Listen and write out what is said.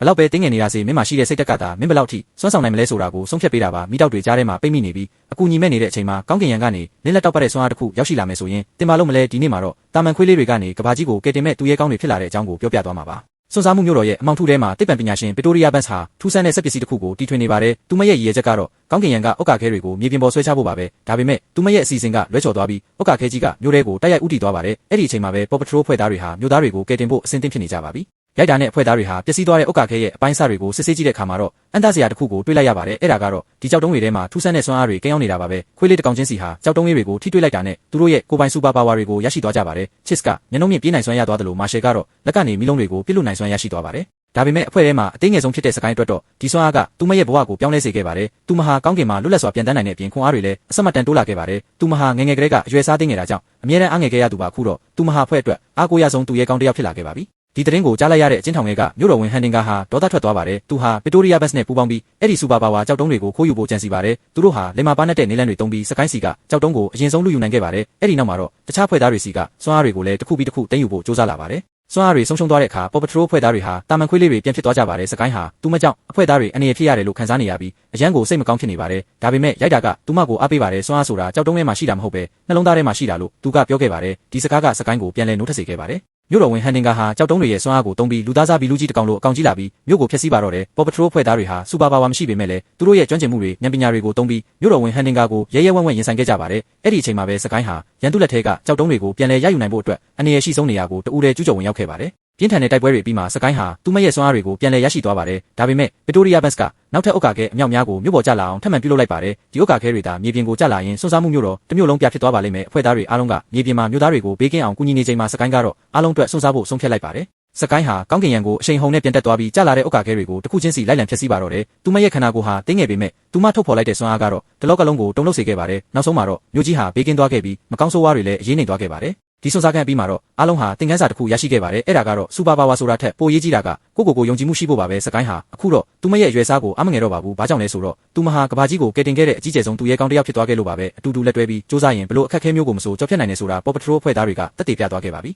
ဘလောက်ပဲတင်းငယ်နေရစေမင်းမရှိတဲ့စိတ်တက်ကတာမင်းဘလောက်ထိစွမ်းဆောင်နိုင်မလဲဆိုတာကိုဆုံးဖြတ်ပေးတာပါမိတောက်တွေကြားထဲမှာပိတ်မိနေပြီးအကူညီမဲ့နေတဲ့အချိန်မှာကောင်းကင်ယံကနေလင်းလက်တောက်ပတ်တဲ့စွမ်းအားတစ်ခုရောက်ရှိလာမယ်ဆိုရင်တင်ပါလို့မလဲဒီနေ့မှာတော့တာမန်ခွေးလေးတွေကနေကဘာကြီးကိုကယ်တင်မဲ့သူရဲကောင်းတွေဖြစ်လာတဲ့အကြောင်းကိုပြောပြသွားမှာပါစွန့်စားမှုမျိုးတော်ရဲ့အမောင်ထုထဲမှာတိပ္ပံပညာရှင်ဗစ်တိုးရီယာဘတ်စ်ဟာထူးဆန်းတဲ့စက်ပစ္စည်းတစ်ခုကိုတီထွင်နေပါတယ်သူမရဲ့ရည်ရွယ်ချက်ကတော့ကောင်းကင်ယံကဥက္ကာခဲတွေကိုမြေပြင်ပေါ်ဆွဲချဖို့ပါပဲဒါပေမဲ့သူမရဲ့အစီအစဉ်ကလွဲချော်သွားပြီးဥက္ကာခဲကြီးကမျိုးတဲကိုတိုက်ရိုက်ဥတီသွားပါတယ်အဲ့ဒီအချိန်မှာပဲပေါ်ပထရိုးဖွဲ့သားတွေဟာမျိုးသားတွေကိုကယ်တင်ဖို့အဆင်သင့်ဖြစ်နေကြပါပြီရိုက်တာနဲ့အဖွဲ့သားတွေဟာပျက်စီးသွားတဲ့ဥက္ကာခဲရဲ့အပိုင်းအစတွေကိုစစ်ဆေးကြည့်တဲ့အခါမှာတော့အန်တစရာတစ်ခုကိုတွေ့လိုက်ရပါတယ်အဲ့ဒါကတော့ဒီကြောက်တုံးတွေထဲမှာထူးဆန်းတဲ့စွမ်းအားတွေကင်းအောင်နေတာပါပဲခွေးလေးတစ်ကောင်ချင်းစီဟာကြောက်တုံးလေးတွေကိုထိတွေ့လိုက်တာနဲ့သူတို့ရဲ့ကိုယ်ပိုင်စူပါပါဝါတွေကိုရရှိသွားကြပါတယ်ချစ်ကမျက်နှာမြင့်ပြေးနိုင်စွမ်းရသွားတယ်လို့မာရှယ်ကတော့လက်ကနေမီးလုံးတွေကိုပြစ်လွတ်နိုင်စွမ်းရရှိသွားပါတယ်ဒါပေမဲ့အဖွဲ့ထဲမှာအသေးငယ်ဆုံးဖြစ်တဲ့စကိုင်းအတွက်တော့ဒီစွမ်းအားကသူမရဲ့ဘဝကိုပြောင်းလဲစေခဲ့ပါတယ်သူမဟာကောင်းကင်မှာလွတ်လပ်စွာပြန်တန်းနိုင်တဲ့အပြင်ခွန်အားတွေလည်းအဆက်မတန်တိုးလာခဲ့ပါတယ်သူမဟာငယ်ငယ်ကလေးကအရွယ်စားသေးငယ်တာကြောင့်အမြဲတမ်းအားငယ်ခဲ့ရသူပါအခုတော့သူမဟာအဖွဲ့အတွက်အားကိုးရဆုံးသူရဲကောင်းတစ်ယောက်ဖြစ်လာခဲ့ပါပြီဒီသတင်းကိုကြားလိုက်ရတဲ့အချင်းထောင်ငယ်ကမြို့တော်ဝင်ဟန်တင်ကာဟာဒေါသထွက်သွားပါတယ်သူဟာဗစ်တိုးရီယာဘတ်စ်နဲ့ပူးပေါင်းပြီးအဲ့ဒီစူပါပါဝါကြောက်တုံးတွေကိုခိုးယူဖို့ကြံစီပါတယ်သူတို့ဟာလင်မာပါနဲ့တဲ့နေလန်းတွေတုံးပြီးစကိုင်းစီကကြောက်တုံးကိုအရင်ဆုံးလူယူနိုင်ခဲ့ပါတယ်အဲ့ဒီနောက်မှာတော့တခြားဖွဲ့သားတွေစီကစွမ်းအားတွေကိုလည်းတစ်ခုပြီးတစ်ခုတင်းယူဖို့ကြိုးစားလာပါတယ်စွမ်းအားတွေဆုံးရှုံးသွားတဲ့အခါပေါ်ပထရိုးဖွဲ့သားတွေဟာတာမန်ခွေးလေးတွေပြန်ဖြစ်သွားကြပါတယ်စကိုင်းဟာသူမကြောင့်အဖွဲ့သားတွေအနေရဖြစ်ရတယ်လို့ခံစားနေရပြီးအရန်ကိုစိတ်မကောင်းဖြစ်နေပါတယ်ဒါပေမဲ့ရိုက်တာကသူမကိုအားပေးပါတယ်စွမ်းအားဆိုတာကြောက်တုံးထဲမှာရှိတာမဟုတ်ပဲနှလုံးသားထဲမှာရှိတာလို့သူကပြောခဲ့ပါတယ်ဒီစကားကစကိုင်းကိုပြန်လဲနှိုးထက်စေခဲ့ပါတယ်မြို့တော်ဝင်ဟန်တင်ကာဟာကြောက်တုံးတွေရဲ့စွမ်းအားကိုတုံးပြီးလူသားစားပြီးလူကြီးတစ်ကောင်လိုအကောင်ကြီးလာပြီးမြို့ကိုဖျက်ဆီးပါတော့တယ်ပေါ်ပထရိုးဖွဲ့သားတွေဟာစူပါပါဝါမရှိပေမဲ့လည်းသူတို့ရဲ့ကျွမ်းကျင်မှုတွေဉာဏ်ပညာတွေကိုတုံးပြီးမြို့တော်ဝင်ဟန်တင်ကာကိုရဲရဲဝံ့ဝံ့ရင်ဆိုင်ခဲ့ကြပါတယ်အဲ့ဒီအချိန်မှာပဲစကိုင်းဟာရန်သူလက်ထဲကကြောက်တုံးတွေကိုပြန်လဲရယူနိုင်ဖို့အတွက်အနေရရှိဆုံးနေရာကိုတူးတဲ့ကျူးကျော်ဝင်ရောက်ခဲ့ပါတယ်ပြင်းထန်တဲ့တိုက်ပွဲတွေပြီးမှစကိုင်းဟာသူမရဲ့စွမ်းအားတွေကိုပြန်လည်ရရှိသွားပါတယ်ဒါပေမဲ့ဗစ်တိုးရီယာဘတ်စ်ကနောက်ထပ်ဥက္ကာခဲအမြောက်များကိုမြို့ပေါ်ကျလာအောင်ထပ်မံပြုလုပ်လိုက်ပါတယ်ဒီဥက္ကာခဲတွေသာမြေပြင်ကိုကျလာရင်စွန့်စားမှုမျိုးတော့တစ်မျိုးလုံးပြဖြစ်သွားပါလိမ့်မယ်အဖွဲ့သားတွေအားလုံးကမြေပြင်မှာမြို့သားတွေကိုဘေးကင်းအောင်ကူညီနေချိန်မှာစကိုင်းကတော့အားလုံးအတွက်စွန့်စားဖို့ဆုံးဖြတ်လိုက်ပါတယ်စကိုင်းဟာကောင်းကင်ယံကိုအရှိန်ဟုန်နဲ့ပြန်တက်သွားပြီးကျလာတဲ့ဥက္ကာခဲတွေကိုတစ်ခုချင်းစီလိုက်လံဖျက်ဆီးပါတော့တယ်သူမရဲ့ခန္ဓာကိုယ်ဟာတင်းငယ်ပေမဲ့သူမထုတ်ဖော်လိုက်တဲ့စွမ်းအားကတော့တလောကလုံးကိုတုံ့လှုပ်စေခဲ့ပါတယ်နောက်ဆုံးမှာတော့မြို့ကြီးဟာဘေးကင်းသွားခဲ့ပြီးမကောင်းဆိုးဝါးတွေလည်းအရေးနေသွားခဲ့ပါတယ်ဒီစွန့်စားခံပြီးမှာတော့အားလုံးဟာသင်ခန်းစာတစ်ခုရရှိခဲ့ပါတယ်အဲ့ဒါကတော့စူပါပါဝါဆိုတာထက်ပိုရေးကြီးတာကကိုယုံကြည်မှုရှိဖို့ပါပဲစကိုင်းဟာအခုတော့သူမရဲ့အရွယ်စားကိုအမငယ်တော့ပါဘူးဘာကြောင့်လဲဆိုတော့သူမဟာကဘာကြီးကိုကယ်တင်ခဲ့တဲ့အကြီးကျယ်ဆုံးသူရဲကောင်းတစ်ယောက်ဖြစ်သွားခဲ့လို့ပါပဲအတူတူလက်တွဲပြီးစူးစမ်းရင်ဘလို့အခက်ခဲမျိုးကိုမဆိုကြော်ဖြတ်နိုင်နေဆိုတာပေါ်ပထရိုးအဖွဲ့သားတွေကတက်တည်ပြသွားခဲ့ပါပြီ